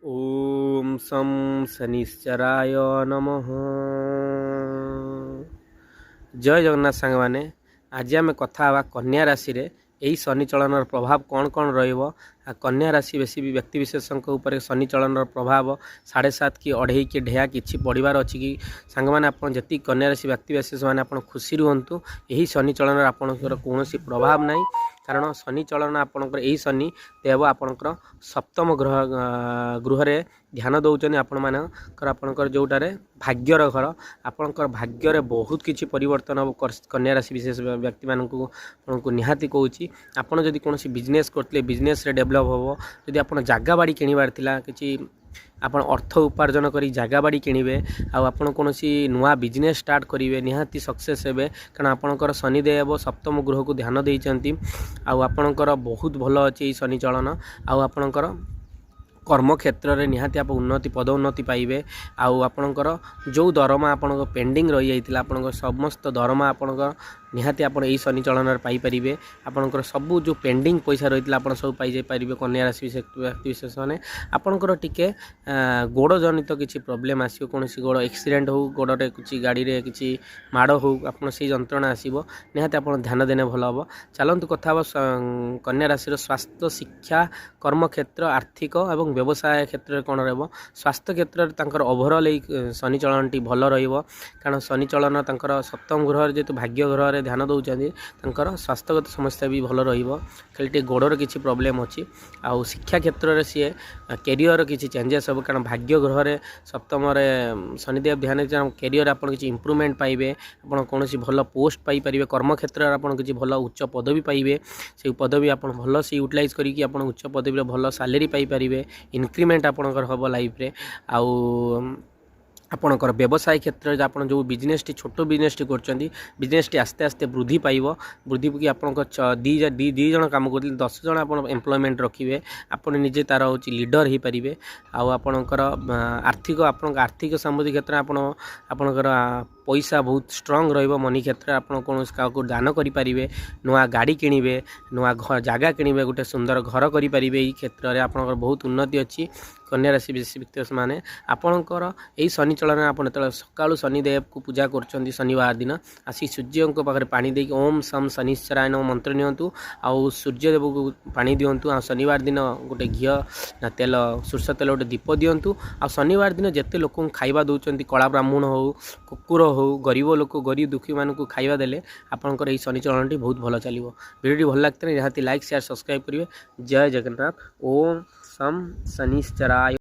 ओम सम शनिश्चराय नमः। जय जगन्नाथ सांग माने आज आम कथा हवा कन्या राशि रे यही शनि चलन प्रभाव कौन कौन रहिबो। कन्या राशि बेसी भी व्यक्ति विशेषक उपर शनि चलन प्रभाव 7.5 कि 2.5 कि ढेया किछि पड़िबार अछि कि सांग माने आपण जति कन्या राशि व्यक्ति विशेष माने आपण खुशी रुहंतु। यही शनि चलन आपणकर कौनसी प्रभाव नाही कारण शनि चलन आपणकर यही शनि देव आपणकर सप्तम गृह रे ध्यान दौरान आपणकर जोटारे भाग्यर घर आपणकर भाग्य बहुत किसी परिवर्तन हम कन्या राशि विशेष व्यक्ति मानू निहाती कहूँ आपड़ जदि कौन बिजनेस करते बिजनेस रे डेभलप हम जदि आप जगह बाड़ी किणवार कि आपण अर्थ उपार्जन करी जगह बाड़ी किणवे आपण कौन नुआ बिजनेस स्टार्ट करेंगे निहाती सक्सेस हे कारण आपणकर शनिदेव सप्तम गृह को ध्यान देइचंती आपणकर बहुत भल अच्छे शनि चलन आपणकर कर्म क्षेत्र में निहाती आप उन्नति पदोन्नति पाइबे आपणकर जो दरमा आपण पेंडिंग रही जाइतिला आपणकर समस्त दरमा आपणकर निहाती आप यही शनि चलन पाइपर आपणकर सबू जो पेंडिंग पैसा रही आप सब पाई पारे कन्या राशि व्यक्ति विशेष मैंने आपणकर टिके गोड़ जनित किसी प्रोब्लेम आसो कौन गोड़ एक्सीडेंट हो गोड़े किसी गाड़ी में किसी माड़ हो आप जंत्रणा आसो निहाती आप ध्यान देने भल हम चलतु कथा कन्या राशि स्वास्थ्य शिक्षा कर्म क्षेत्र आर्थिक और व्यवसाय क्षेत्र में कौन रहा स्वास्थ्य क्षेत्र में ओभरअल शनि चलन टी भल कारण शनि चलन सप्तम गृह जेहेतु भाग्य ग्रह ध्यान दौरान स्वास्थ्यगत समस्या भी भल खाली गोड़र किसी प्रोब्लेम अच्छी आउ शिक्षा क्षेत्र में सी कैरियर किसी चेंजेस हम कारण भाग्य ग्रह रे सप्तम शनिदेव ध्यान कैरियर आप किसी इम्प्रूवमेंट पाइबे आप कौन भल पोस्ट पाइपर कर्म क्षेत्र में आप किसी भल उच्च पदवी पाइबे से पदवी आप भल से यूटिलाइज करके आप उच्च पदवी भल सैलेरी पाइपर इनक्रीमेंट आपणकर हम लाइफ रे आउ आपणकर व्यवसाय क्षेत्र में आप जो बिजनेस टी छोट बिजनेस टी कर बिजनेस टी आस्ते आस्ते वृद्धि पाइब वृद्धि की आपंकर दी जन काम कर 10 जन आप एम्प्लॉयमेंट रखिए आप निजे तार हूँ लीडर हो पारे आपणकर आर्थिक आर्थिक सामुदायिक क्षेत्र में आपणकर पैसा बहुत स्ट्रंग रहिबो मनी क्षेत्र आप कौन का दान करें नुआ गाड़ी किणवे नुआ जगह किणवे गोटे सुंदर घर करें ये क्षेत्र में आपणकर बहुत उन्नति अच्छी कन्या राशि व्यक्ति माने आपणकर यही शनि चलन आप सकाळु शनिदेव को पूजा कर शनिवार दिन आसी सूर्य पाखे पानी देकी ओम सम शनिश्चराय नमः मंत्र नियंतु आउ सूर्यदेव को पानी दिंतु आ शनिवार दिन गोटे घी तेल सोरष तेल गोटे दीप दिंतु आ शनिवार दिन जिते लोक खाଇବା दौरान कला ब्राह्मण हो कुकुर हो गरीब लोक गरीब दुखी मान को खाଇବା देले आपणकर यही शनि चलन टी बहुत भल चलो वीडियो भल लगता है निहाती लाइक शेयर सब्सक्राइब करेंगे। जय जगन्नाथ। ओम सम शनिश्चराय।